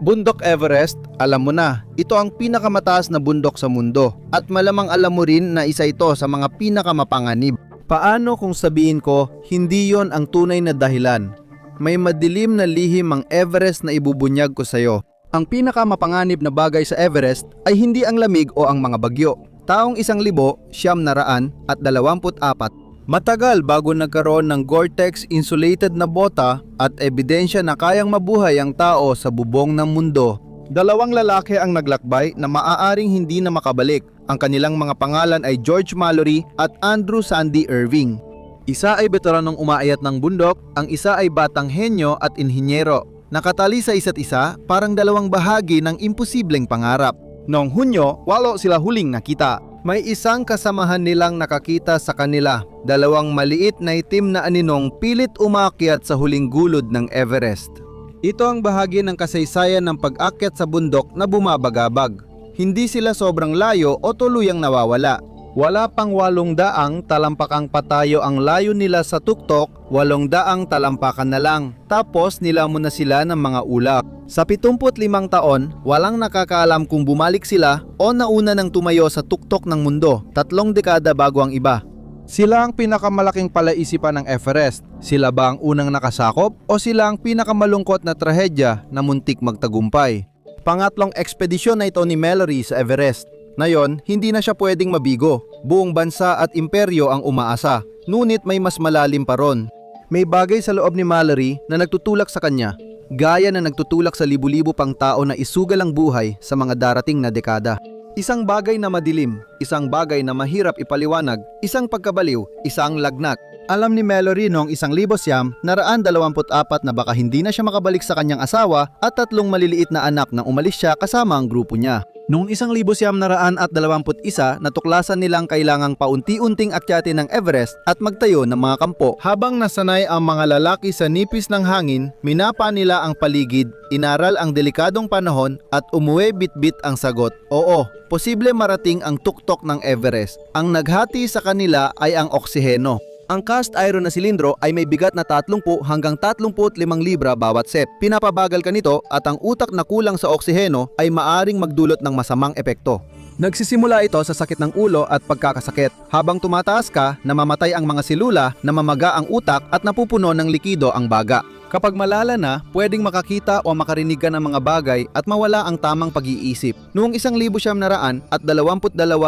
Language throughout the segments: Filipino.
Bundok Everest, alam mo na, ito ang pinakamataas na bundok sa mundo at malamang alam mo rin na isa ito sa mga pinakamapanganib. Paano kung sabihin ko, hindi yon ang tunay na dahilan? May madilim na lihim ang Everest na ibubunyag ko sa'yo. Ang pinakamapanganib na bagay sa Everest ay hindi ang lamig o ang mga bagyo. Taong 1,924. Matagal bago nagkaroon ng Gore-Tex insulated na bota at ebidensya na kayang mabuhay ang tao sa bubong ng mundo. Dalawang lalaki ang naglakbay na maaaring hindi na makabalik. Ang kanilang mga pangalan ay George Mallory at Andrew Sandy Irving. Isa ay veteranong umaayat ng bundok, ang isa ay batang henyo at inhinyero. Nakatali sa isa't isa, parang dalawang bahagi ng imposibleng pangarap. Noong Hunyo, 8 sila huling nakita. May isang kasamahan nilang nakakita sa kanila, dalawang maliit na itim na aninong pilit umakyat sa huling gulod ng Everest. Ito ang bahagi ng kasaysayan ng pag-akyat sa bundok na bumabagabag. Hindi sila sobrang layo o tuluyang nawawala. Wala pang 800 talampakang patayo ang layo nila sa tuktok, 800 talampakan na lang. Tapos nilamon na sila ng mga ulap. Sa 75 taon, walang nakakaalam kung bumalik sila o nauna nang tumayo sa tuktok ng mundo, 3 dekada bago ang iba. Sila ang pinakamalaking palaisipan ng Everest. Sila ba ang unang nakasakop o sila ang pinakamalungkot na trahedya na muntik magtagumpay? Pangatlong ekspedisyon na ito ni Mallory sa Everest. Ngayon, hindi na siya pwedeng mabigo. Buong bansa at imperyo ang umaasa. Ngunit may mas malalim pa ron. May bagay sa loob ni Mallory na nagtutulak sa kanya. Gaya na nagtutulak sa libu-libo pang tao na isugal ang buhay sa mga darating na dekada. Isang bagay na madilim, isang bagay na mahirap ipaliwanag, isang pagkabaliw, isang lagnat. Alam ni Mallory noong 1924 na baka hindi na siya makabalik sa kanyang asawa at 3 maliliit na anak nang umalis siya kasama ang grupo niya. Noong 1921 natuklasan nilang kailangang paunti-unting akyatin ng Everest at magtayo ng mga kampo. Habang nasanay ang mga lalaki sa nipis ng hangin, minapa nila ang paligid, inaral ang delikadong panahon at umuwi bitbit ang sagot. Oo, posible marating ang tuktok ng Everest. Ang naghati sa kanila ay ang oksiheno. Ang cast iron na silindro ay may bigat na 30 hanggang 35 libra bawat set. Pinapabagal ka nito at ang utak na kulang sa oksiheno ay maaring magdulot ng masamang epekto. Nagsisimula ito sa sakit ng ulo at pagkakasakit. Habang tumataas ka, namamatay ang mga selula, namamaga ang utak at napupuno ng likido ang baga. Kapag malala na, pwedeng makakita o makarinig ka ng mga bagay at mawala ang tamang pag-iisip. Noong 1922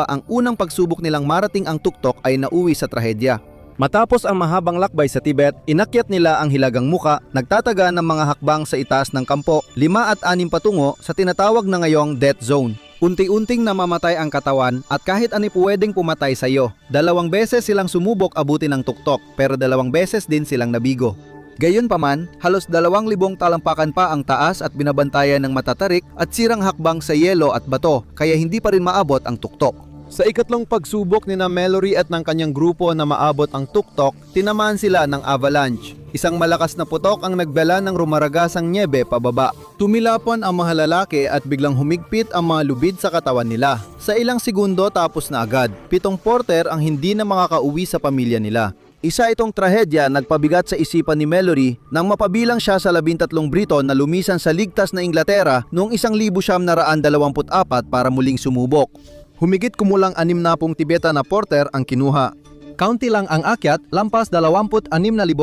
ang unang pagsubok nilang marating ang tuktok ay nauwi sa trahedya. Matapos ang mahabang lakbay sa Tibet, inakyat nila ang Hilagang Muka, nagtataga ng mga hakbang sa itaas ng kampo, 5 at 6 patungo sa tinatawag na ngayong death zone. Unti-unting namamatay ang katawan at kahit ani pwedeng pumatay sa iyo. 2 beses silang sumubok abutin ng tuktok, pero 2 beses din silang nabigo. Gayunpaman, halos 2,000 talampakan pa ang taas at binabantayan ng matatarik at sirang hakbang sa yelo at bato, kaya hindi pa rin maabot ang tuktok. Sa ikatlong pagsubok ni na Mallory at ng kanyang grupo na maabot ang tuktok, tinamaan sila ng avalanche. Isang malakas na putok ang nagbela ng rumaragasang nyebe pababa. Tumilapon ang mga lalaki at biglang humigpit ang mga lubid sa katawan nila. Sa ilang segundo tapos na agad. 7 porter ang hindi na makakauwi sa pamilya nila. Isa itong trahedya nagpabigat sa isipan ni Mallory nang mapabilang siya sa 13 Briton na lumisan sa ligtas na Inglaterra noong 1924 para muling sumubok. Humigit kumulang 60 Tibetan na porter ang kinuha. Kaunti lang ang akyat, lampas 26,000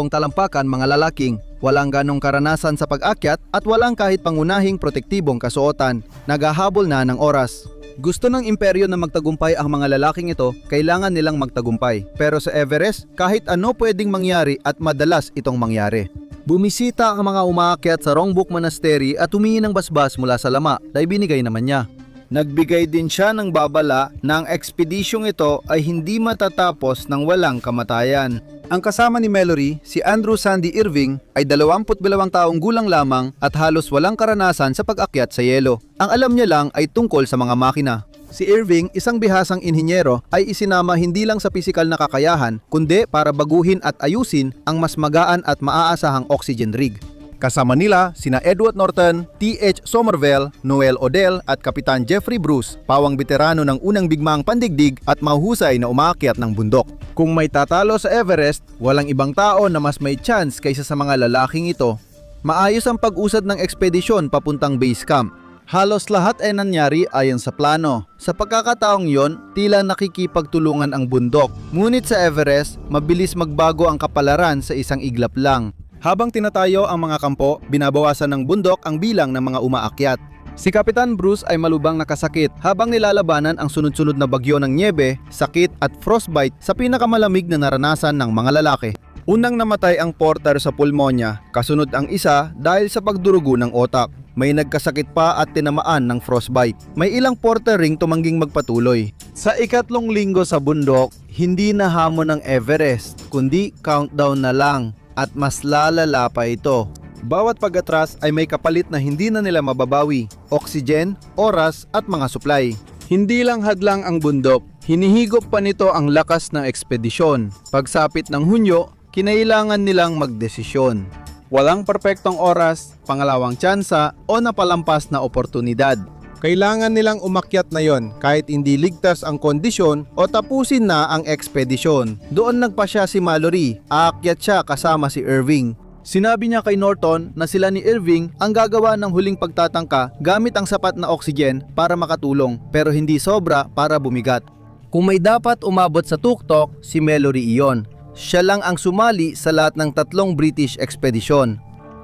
talampakan mga lalaking. Walang ganong karanasan sa pag-akyat at walang kahit pangunahing protektibong kasuotan. Naghahabol na ng oras. Gusto ng imperyo na magtagumpay ang mga lalaking ito, kailangan nilang magtagumpay. Pero sa Everest, kahit ano pwedeng mangyari at madalas itong mangyari. Bumisita ang mga umaakyat sa Rongbuk Monastery at humingi ng basbas mula sa lama dahil binigay naman niya. Nagbigay din siya ng babala na ang ekspedisyong ito ay hindi matatapos ng walang kamatayan. Ang kasama ni Mallory, si Andrew Sandy Irving, ay 22 taong gulang lamang at halos walang karanasan sa pag-akyat sa yelo. Ang alam niya lang ay tungkol sa mga makina. Si Irving, isang bihasang inhinyero, ay isinama hindi lang sa pisikal na kakayahan, kundi para baguhin at ayusin ang mas magaan at maaasahang oxygen rig. Kasama nila sina Edward Norton, T.H. Somerville, Noel Odell at Kapitan Jeffrey Bruce, pawang veterano ng unang bigmaang pandigdig at mahuhusay na umaakyat ng bundok. Kung may tatalo sa Everest, walang ibang tao na mas may chance kaysa sa mga lalaking ito. Maayos ang pag-usad ng ekspedisyon papuntang base camp. Halos lahat ay nangyari ayon sa plano. Sa pagkakataong yon, tila nakikipagtulungan ang bundok. Ngunit sa Everest, mabilis magbago ang kapalaran sa isang iglap lang. Habang tinatayo ang mga kampo, binabawasan ng bundok ang bilang ng mga umaakyat. Si Kapitan Bruce ay malubhang nakasakit habang nilalabanan ang sunod-sunod na bagyo ng nyebe, sakit at frostbite sa pinakamalamig na naranasan ng mga lalaki. Unang namatay ang porter sa pulmonya, kasunod ang isa dahil sa pagdurugo ng otak. May nagkasakit pa at tinamaan ng frostbite. May ilang porter ring tumangging magpatuloy. Sa ikatlong linggo sa bundok, hindi na hamon ng Everest, kundi countdown na lang at mas lalala pa ito. Bawat pag-atras ay may kapalit na hindi na nila mababawi, oxygen, oras at mga supply. Hindi lang hadlang ang bundok, hinihigop pa nito ang lakas ng ekspedisyon. Pagsapit ng Hunyo, kinailangan nilang magdesisyon. Walang perpektong oras, pangalawang tsansa o napalampas na oportunidad. Kailangan nilang umakyat na yon kahit hindi ligtas ang kondisyon o tapusin na ang ekspedisyon. Doon nagpasya si Mallory, aakyat siya kasama si Irving. Sinabi niya kay Norton na sila ni Irving ang gagawa ng huling pagtatangka gamit ang sapat na oxygen para makatulong pero hindi sobra para bumigat. Kung may dapat umabot sa tuktok, si Mallory iyon. Siya lang ang sumali sa lahat ng 3 British expedition.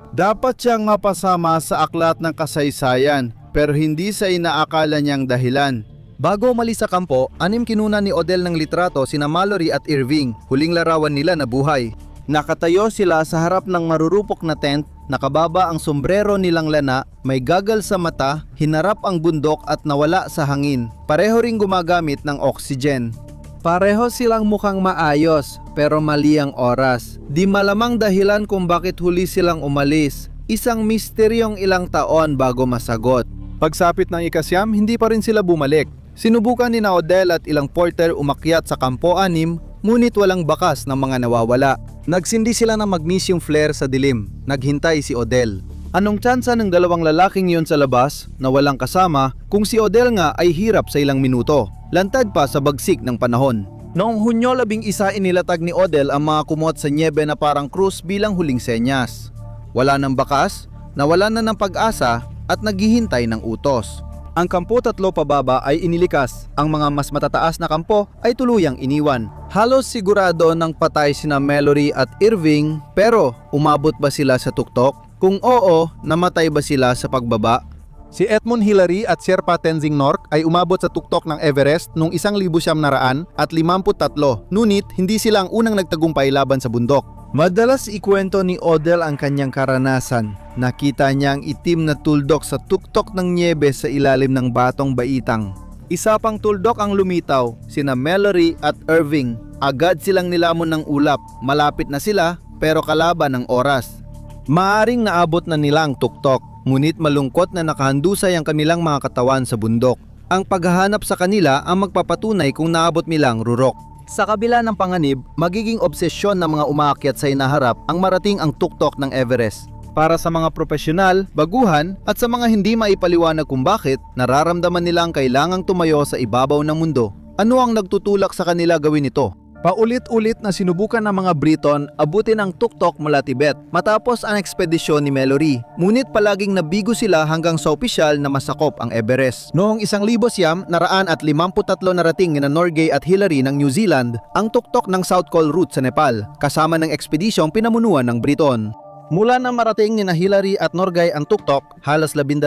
Dapat siyang mapasama sa aklat ng kasaysayan pero hindi sa inaakala niyang dahilan. Bago umalis sa kampo, 6 kinuna ni Odell ng litrato sina Mallory at Irving, huling larawan nila na buhay. Nakatayo sila sa harap ng marurupok na tent, nakababa ang sombrero nilang lana, may gagal sa mata, hinarap ang bundok at nawala sa hangin. Pareho ring gumagamit ng oxygen. Pareho silang mukhang maayos, pero mali ang oras. Di malamang dahilan kung bakit huli silang umalis. Isang misteryong ilang taon bago masagot. Pagsapit ng ika-9, hindi pa rin sila bumalik. Sinubukan ni Odell at ilang porter umakyat sa kampo 6, ngunit walang bakas ng mga nawawala. Nagsindi sila ng magnesium flare sa dilim. Naghintay si Odell. Anong tsansa ng 2 lalaking yon sa labas na walang kasama kung si Odell nga ay hirap sa ilang minuto? Lantad pa sa bagsik ng panahon. Noong Hunyo 11 inilatag ni Odell ang mga kumot sa nyebe na parang krus bilang huling senyas. Wala ng bakas, nawala na ng pag-asa at naghihintay ng utos. Ang kampo 3 pababa ay inilikas, ang mga mas matataas na kampo ay tuluyang iniwan. Halos sigurado ng patay sina Mallory at Irving, pero umabot ba sila sa tuktok? Kung oo, namatay ba sila sa pagbaba? Si Edmund Hillary at Sherpa Tenzing Nork ay umabot sa tuktok ng Everest noong 1953, ngunit hindi sila ang unang nagtagumpay laban sa bundok. Madalas ikwento ni Odell ang kanyang karanasan. Nakita niya ang itim na tuldok sa tuktok ng nyebe sa ilalim ng batong baitang. Isa pang tuldok ang lumitaw, sina Mallory at Irving. Agad silang nilamon ng ulap, malapit na sila pero kalaban ng oras. Maaring naabot na nila ang tuktok, ngunit malungkot na nakahandusay ang kanilang mga katawan sa bundok. Ang paghahanap sa kanila ang magpapatunay kung naabot nila ang rurok. Sa kabila ng panganib, magiging obsesyon ng mga umaakyat sa hinaharap ang marating ang tuktok ng Everest. Para sa mga profesional, baguhan at sa mga hindi maipaliwanag kung bakit, nararamdaman nila ang kailangang tumayo sa ibabaw ng mundo. Ano ang nagtutulak sa kanila gawin ito? Paulit-ulit na sinubukan ng mga Briton abutin ang tuktok mula Tibet matapos ang ekspedisyon ni Mallory. Ngunit palaging nabigo sila hanggang sa opisyal na masakop ang Everest. Noong 1953 narating ni Norgay at Hillary ng New Zealand ang tuktok ng South Col route sa Nepal kasama ng ekspedisyong pinamunuan ng Briton. Mula na marating ni Hillary at Norgay ang tuktok, halos 12,000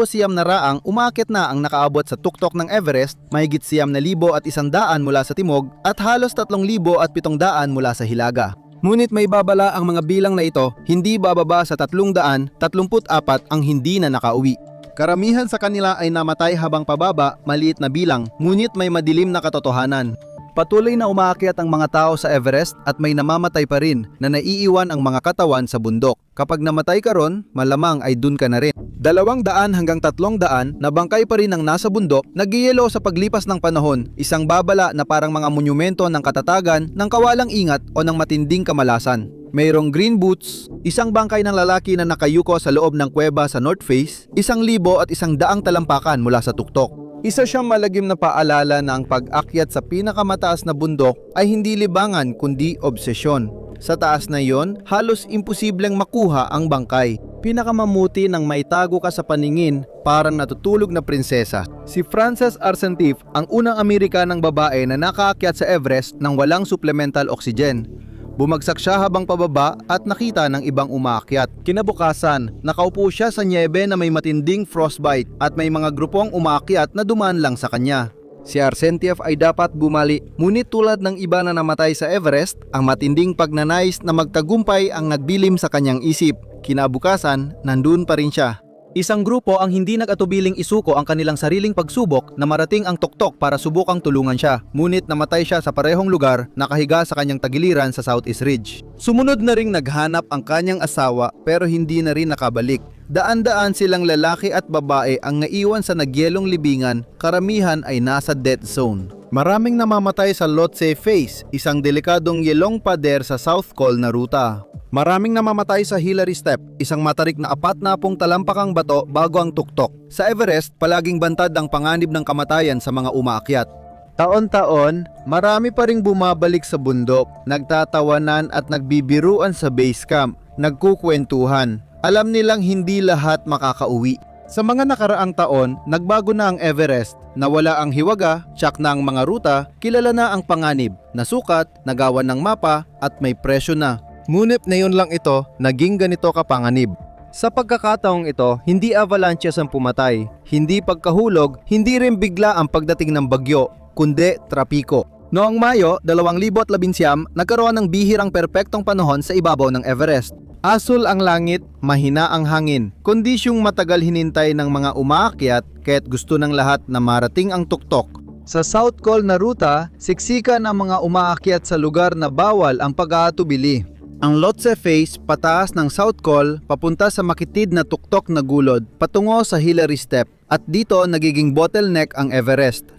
siyam na raang umakyat na ang nakaabot sa tuktok ng Everest, mahigit 9,100 mula sa timog at halos 3,700 mula sa hilaga. Ngunit may babala ang mga bilang na ito, hindi bababa sa 334 ang hindi na nakauwi. Karamihan sa kanila ay namatay habang pababa, maliit na bilang, ngunit may madilim na katotohanan. Patuloy na umaakyat ang mga tao sa Everest at may namamatay pa rin na naiiwan ang mga katawan sa bundok. Kapag namatay ka ron, malamang ay dun ka na rin. 200 hanggang 300 na bangkay pa rin ang nasa bundok, nagyayelo sa paglipas ng panahon, isang babala na parang mga monumento ng katatagan, ng kawalang ingat o ng matinding kamalasan. Mayroong green boots, isang bangkay ng lalaki na nakayuko sa loob ng kuweba sa North Face, 1,000 at 100 talampakan mula sa tuktok. Isa siyang malagim na paalala na ang pag-akyat sa pinakamataas na bundok ay hindi libangan kundi obsesyon. Sa taas na iyon, halos imposibleng makuha ang bangkay. Pinakamamuti nang maitago ka sa paningin, parang natutulog na prinsesa. Si Frances Arsentif ang unang Amerikanang babae na nakaakyat sa Everest nang walang supplemental oxygen. Bumagsak siya habang pababa at nakita ng ibang umaakyat. Kinabukasan, nakaupo siya sa nyebe na may matinding frostbite at may mga grupong umaakyat na dumaan lang sa kanya. Si Arsentif ay dapat bumali, ngunit tulad ng iba na namatay sa Everest, ang matinding pagnanais na magtagumpay ang nagdilim sa kanyang isip. Kinabukasan, nandun pa rin siya. Isang grupo ang hindi nag-atubiling isuko ang kanilang sariling pagsubok na marating ang tuktok para subukang tulungan siya. Ngunit namatay siya sa parehong lugar, nakahiga sa kanyang tagiliran sa Southeast Ridge. Sumunod na ring naghanap ang kanyang asawa pero hindi na rin nakabalik. Daan-daan silang lalaki at babae ang naiwan sa nagyelong libingan, karamihan ay nasa death zone. Maraming namamatay sa Lhotse Face, isang delikadong yelong pader sa South Col na ruta. Maraming namamatay sa Hillary Step, isang matarik na 40 talampakang bato bago ang tuktok. Sa Everest, palaging bantad ang panganib ng kamatayan sa mga umaakyat. Taon-taon, marami pa ring bumabalik sa bundok, nagtatawanan at nagbibiruan sa base camp, nagkukwentuhan. Alam nilang hindi lahat makakauwi. Sa mga nakaraang taon, nagbago na ang Everest. Nawala ang hiwaga, tsak na ang mga ruta, kilala na ang panganib, nasukat, nagawan ng mapa at may presyo na. Ngunit ngayon lang ito, naging ganito kapanganib. Sa pagkakataong ito, hindi avalanches ang pumatay, hindi pagkahulog, hindi rin bigla ang pagdating ng bagyo, kundi trapiko. Noong Mayo 2011, nagkaroon ng bihirang perpektong panahon sa ibabaw ng Everest. Asul ang langit, mahina ang hangin, kondisyong matagal hinintay ng mga umaakyat kaya't gusto ng lahat na marating ang tuktok. Sa South Col na ruta, siksikan ang mga umaakyat sa lugar na bawal ang pag-aatubili. Ang Lhotse Face pataas ng South Col papunta sa makitid na tuktok na gulod patungo sa Hillary Step at dito nagiging bottleneck ang Everest.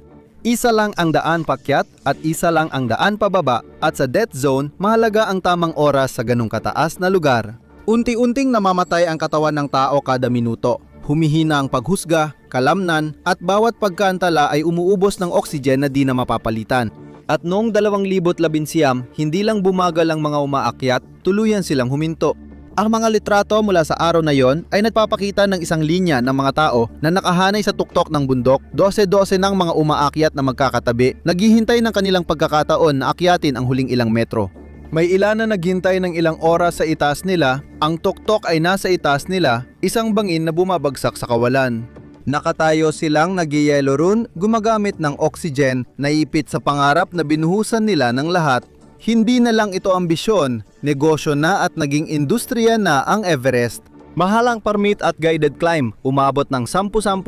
Isa lang ang daan paakyat at isa lang ang daan pababa at sa death zone mahalaga ang tamang oras sa ganung kataas na lugar. Unti-unting namamatay ang katawan ng tao kada minuto. Humihina ang paghusga, kalamnan at bawat pagkaantala ay umuubos ng oxygen na di na mapapalitan. At noong 2011, hindi lang bumagal ang mga umaakyat, tuluyan silang huminto. Ang mga litrato mula sa araw na yon ay nagpapakita ng isang linya ng mga tao na nakahanay sa tuktok ng bundok, 12-12 ng mga umaakyat na magkakatabi, naghihintay ng kanilang pagkakataon na akyatin ang huling ilang metro. May ilan na naghintay ng ilang oras sa itaas nila, ang tuktok ay nasa itaas nila, isang bangin na bumabagsak sa kawalan. Nakatayo silang nagyayelo run, gumagamit ng oxygen, naipit sa pangarap na binuhusan nila ng lahat. Hindi na lang ito ambisyon, negosyo na at naging industriya na ang Everest. Mahal ang permit at guided climb, umabot ng $10,000.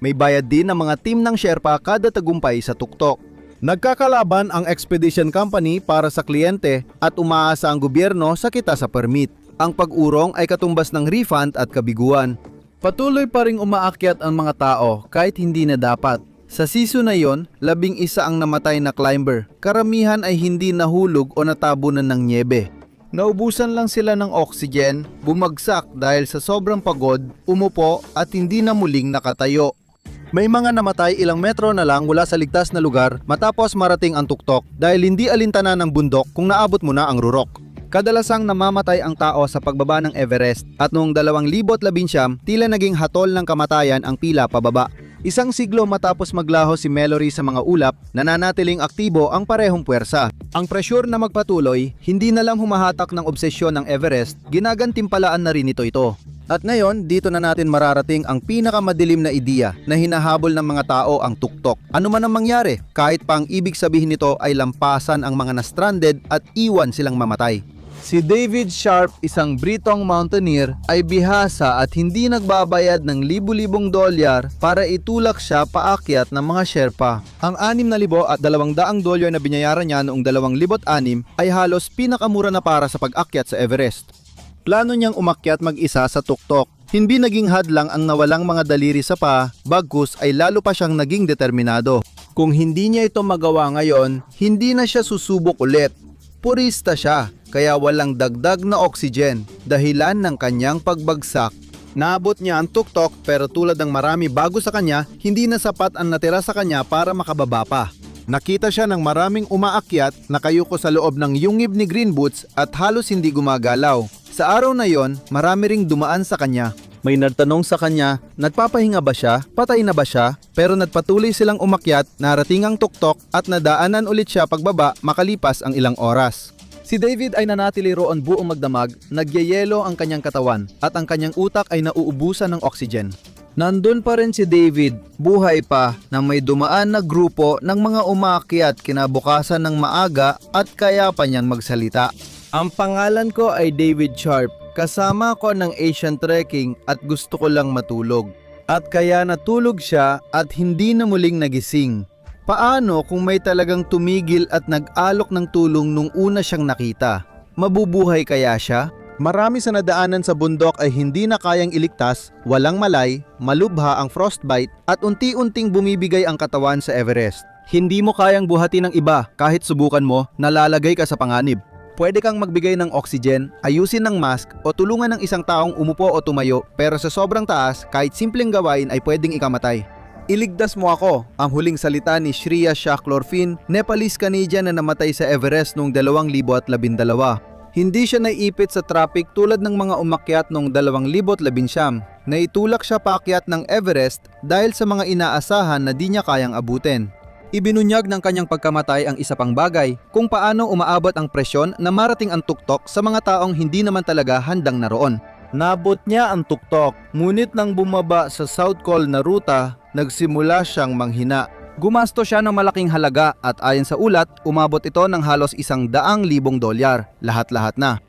May bayad din ng mga team ng Sherpa kada tagumpay sa tuktok. Nagkakalaban ang expedition company para sa kliyente at umaasa ang gobyerno sa kita sa permit. Ang pag-urong ay katumbas ng refund at kabiguan. Patuloy pa ring umaakyat ang mga tao kahit hindi na dapat. Sa season na yon, 11 ang namatay na climber. Karamihan ay hindi nahulog o natabunan ng nyebe. Naubusan lang sila ng oxygen, bumagsak dahil sa sobrang pagod, umupo at hindi na muling nakatayo. May mga namatay ilang metro na lang mula sa ligtas na lugar matapos marating ang tuktok dahil hindi alintana ng bundok kung naabot mo na ang rurok. Kadalasang namamatay ang tao sa pagbaba ng Everest at noong 2011 tila naging hatol ng kamatayan ang pila pababa. Isang siglo matapos maglaho si Mallory sa mga ulap, nananatiling aktibo ang parehong puwersa. Ang presyur na magpatuloy, hindi na lang humahatak ng obsesyon ng Everest, ginagantimpalaan na rin ito. At ngayon, dito na natin mararating ang pinakamadilim na ideya na hinahabol ng mga tao ang tuktok. Ano man ang mangyari, kahit pa ang ibig sabihin nito ay lampasan ang mga na-stranded at iwan silang mamatay. Si David Sharp, isang Britong mountaineer, ay bihasa at hindi nagbabayad ng libu-libong dolyar para itulak siya paakyat ng mga Sherpa. Ang $6,200 na binayaran niya noong 2006 ay halos pinakamura na para sa pag-akyat sa Everest. Plano niyang umakyat mag-isa sa tuktok. Hindi naging hadlang ang nawalang mga daliri sa paa, bagkus ay lalo pa siyang naging determinado. Kung hindi niya ito magawa ngayon, hindi na siya susubok ulit. Purista siya, kaya walang dagdag na oxygen, dahilan ng kanyang pagbagsak. Naabot niya ang tuktok pero tulad ng marami bago sa kanya, hindi na sapat ang natira sa kanya para makababa pa. Nakita siya ng maraming umaakyat, nakayuko sa loob ng yungib ni Green Boots at halos hindi gumagalaw. Sa araw na yon, marami ring dumaan sa kanya. May nagtanong sa kanya, nagpapahinga ba siya, patay na ba siya, pero nagpatuloy silang umakyat, narating ang tuktok at nadaanan ulit siya pagbaba makalipas ang ilang oras. Si David ay nanatili roon buong magdamag, nagyayelo ang kanyang katawan at ang kanyang utak ay nauubusan ng oxygen. Nandun pa rin si David, buhay pa, na may dumaan na grupo ng mga umakyat kinabukasan ng maaga at kaya pa niyang magsalita. Ang pangalan ko ay David Sharp. Kasama ko ng Asian Trekking at gusto ko lang matulog. At kaya natulog siya at hindi na muling nagising. Paano kung may talagang tumigil at nag-alok ng tulong nung una siyang nakita? Mabubuhay kaya siya? Marami sa nadaanan sa bundok ay hindi na kayang iligtas, walang malay, malubha ang frostbite at unti-unting bumibigay ang katawan sa Everest. Hindi mo kayang buhatin ng iba kahit subukan mo, nalalagay ka sa panganib. Pwede kang magbigay ng oxygen, ayusin ng mask o tulungan ng isang taong umupo o tumayo pero sa sobrang taas, kahit simpleng gawain ay pwedeng ikamatay. Iligtas mo ako, ang huling salita ni Shreya Shaklorfin, Nepalese-Canadian na namatay sa Everest noong 2012. Hindi siya naiipit sa traffic tulad ng mga umakyat noong 2019. Naitulak siya paakyat ng Everest dahil sa mga inaasahan na di niya kayang abutin. Ibinunyag ng kanyang pagkamatay ang isa pang bagay, kung paano umaabot ang presyon na marating ang tuktok sa mga taong hindi naman talaga handang naroon. Nabot niya ang tuktok, ngunit nang bumaba sa South Col na ruta, nagsimula siyang manghina. Gumasto siya ng malaking halaga at ayon sa ulat, umabot ito ng halos $100,000, lahat-lahat na.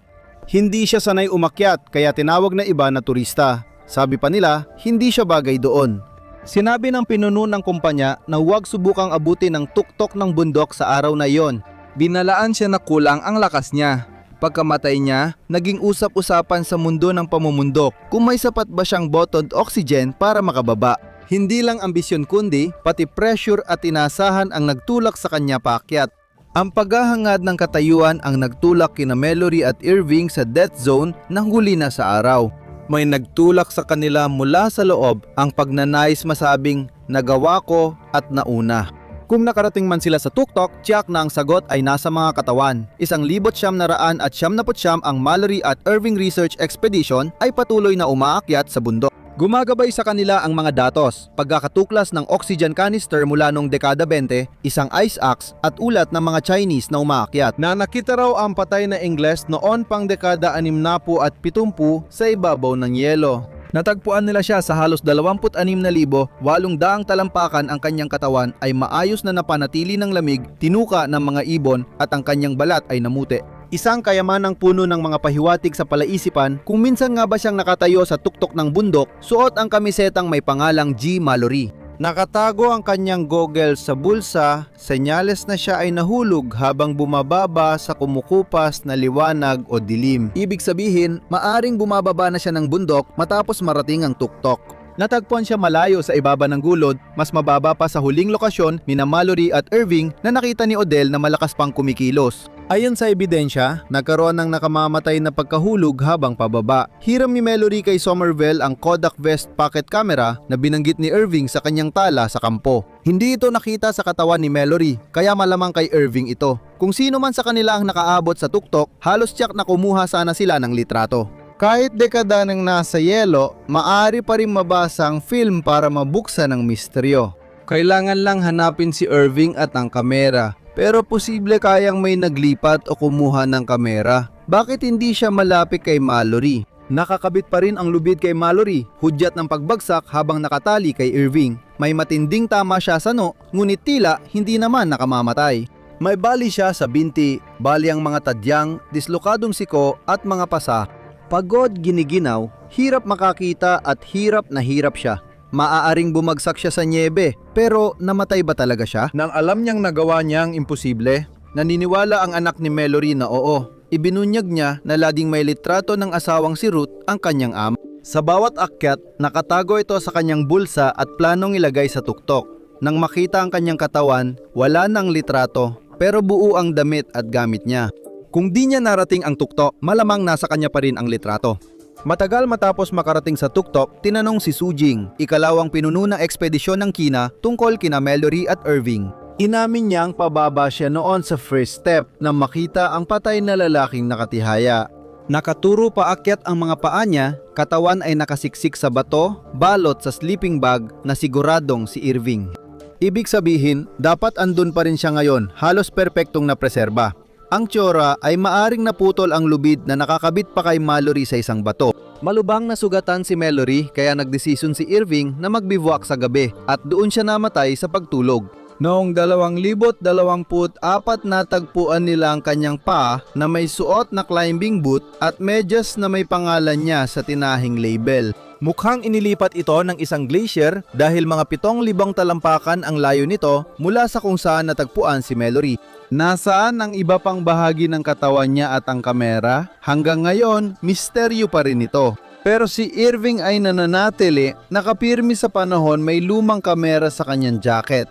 Hindi siya sanay umakyat kaya tinawag na iba na turista. Sabi pa nila, hindi siya bagay doon. Sinabi ng pinuno ng kumpanya na huwag subukang abutin ng tuktok ng bundok sa araw na iyon. Binalaan siya na kulang ang lakas niya. Pagkamatay niya, naging usap-usapan sa mundo ng pamumundok kung may sapat ba siyang bottled oxygen para makababa. Hindi lang ambisyon kundi, pati pressure at inasahan ang nagtulak sa kanya paakyat. Ang paghahangad ng katayuan ang nagtulak kina Mallory at Irving sa death zone na huli na sa araw. May nagtulak sa kanila mula sa loob ang pagnanais masabing nagawa ko at nauna. Kung nakarating man sila sa tuktok, tiyak na ang sagot ay nasa mga katawan. 1,999 ang Mallory at Irving Research Expedition ay patuloy na umaakyat sa bundok. Gumagabay sa kanila ang mga datos, pagkakatuklas ng oxygen canister mula noong dekada 20, isang ice axe at ulat ng mga Chinese na umaakyat. Na nakita raw ang patay na Ingles noon pang dekada 60 at 70 sa ibabaw ng yelo. Natagpuan nila siya sa halos 26,800 talampakan. Ang kanyang katawan ay maayos na napanatili ng lamig, tinuka ng mga ibon at ang kanyang balat ay namuti. Isang kayamanang puno ng mga pahiwatig sa palaisipan kung minsan nga ba siyang nakatayo sa tuktok ng bundok, suot ang kamisetang may pangalang G. Mallory. Nakatago ang kanyang goggles sa bulsa, senyales na siya ay nahulog habang bumababa sa kumukupas na liwanag o dilim. Ibig sabihin, maaring bumababa na siya ng bundok matapos marating ang tuktok. Natagpuan siya malayo sa ibaba ng gulod, mas mababa pa sa huling lokasyon ni Mallory at Irving na nakita ni Odell na malakas pang kumikilos. Ayon sa ebidensya, nagkaroon ng nakamamatay na pagkahulog habang pababa. Hiram ni Mallory kay Somerville ang Kodak Vest pocket camera na binanggit ni Irving sa kanyang tala sa kampo. Hindi ito nakita sa katawan ni Mallory, kaya malamang kay Irving ito. Kung sino man sa kanila ang nakaabot sa tuktok, halos tiyak na kumuha sana sila ng litrato. Kahit dekada nang nasa yelo, maaari pa rin mabasa ang film para mabuksan ang misteryo. Kailangan lang hanapin si Irving at ang kamera, pero posible kayang may naglipat o kumuha ng kamera. Bakit hindi siya malapit kay Mallory? Nakakabit pa rin ang lubid kay Mallory, hudyat ng pagbagsak habang nakatali kay Irving. May matinding tama siya sa noo, ngunit tila hindi naman nakamamatay. May bali siya sa binti, bali ang mga tadyang, dislokadong siko at mga pasa. Pagod, giniginaw, hirap makakita at hirap na hirap siya. Maaaring bumagsak siya sa niebe, pero namatay ba talaga siya? Nang alam niyang nagawa niya ang imposible, naniniwala ang anak ni Mallory na oo. Ibinunyag niya na laging may litrato ng asawang si Ruth ang kanyang ama. Sa bawat akyat, nakatago ito sa kanyang bulsa at planong ilagay sa tuktok. Nang makita ang kanyang katawan, wala nang litrato, pero buo ang damit at gamit niya. Kung di niya narating ang tuktok, malamang nasa kanya pa rin ang litrato. Matagal matapos makarating sa tuktok, tinanong si Su Jing, ikalawang pinuno ng ekspedisyon ng Kina tungkol kina Mallory at Irving. Inamin niyang pababa siya noon sa first step na makita ang patay na lalaking nakatihaya. Nakaturo paakyat ang mga paa niya, katawan ay nakasiksik sa bato, balot sa sleeping bag na siguradong si Irving. Ibig sabihin, dapat andun pa rin siya ngayon, halos perpektong napreserba. Ang tsura ay maaring naputol ang lubid na nakakabit pa kay Mallory sa isang bato. Malubang nasugatan si Mallory kaya nagdesisyon si Irving na magbivouac sa gabi at doon siya namatay sa pagtulog. Noong 2024 natagpuan nila ang kanyang paa na may suot na climbing boot at medyas na may pangalan niya sa tinahing label. Mukhang inilipat ito ng isang glacier dahil mga 7,000 talampakan ang layo nito mula sa kung saan natagpuan si Mallory. Nasaan ang iba pang bahagi ng katawan niya at ang kamera? Hanggang ngayon, misteryo pa rin ito. Pero si Irving ay nananatili, nakapirmi sa panahon may lumang kamera sa kanyang jacket.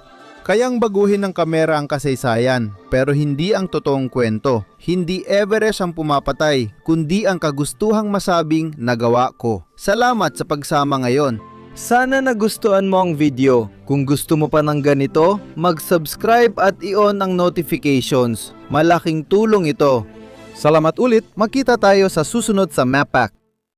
Kayang baguhin ng kamera ang kasaysayan, pero hindi ang totoong kwento. Hindi Everest ang pumapatay, kundi ang kagustuhang masabing nagawa ko. Salamat sa pagsama ngayon. Sana nagustuhan mo ang video. Kung gusto mo pa ng ganito, mag-subscribe at i-on ang notifications. Malaking tulong ito. Salamat ulit, makita tayo sa susunod sa Map Pack.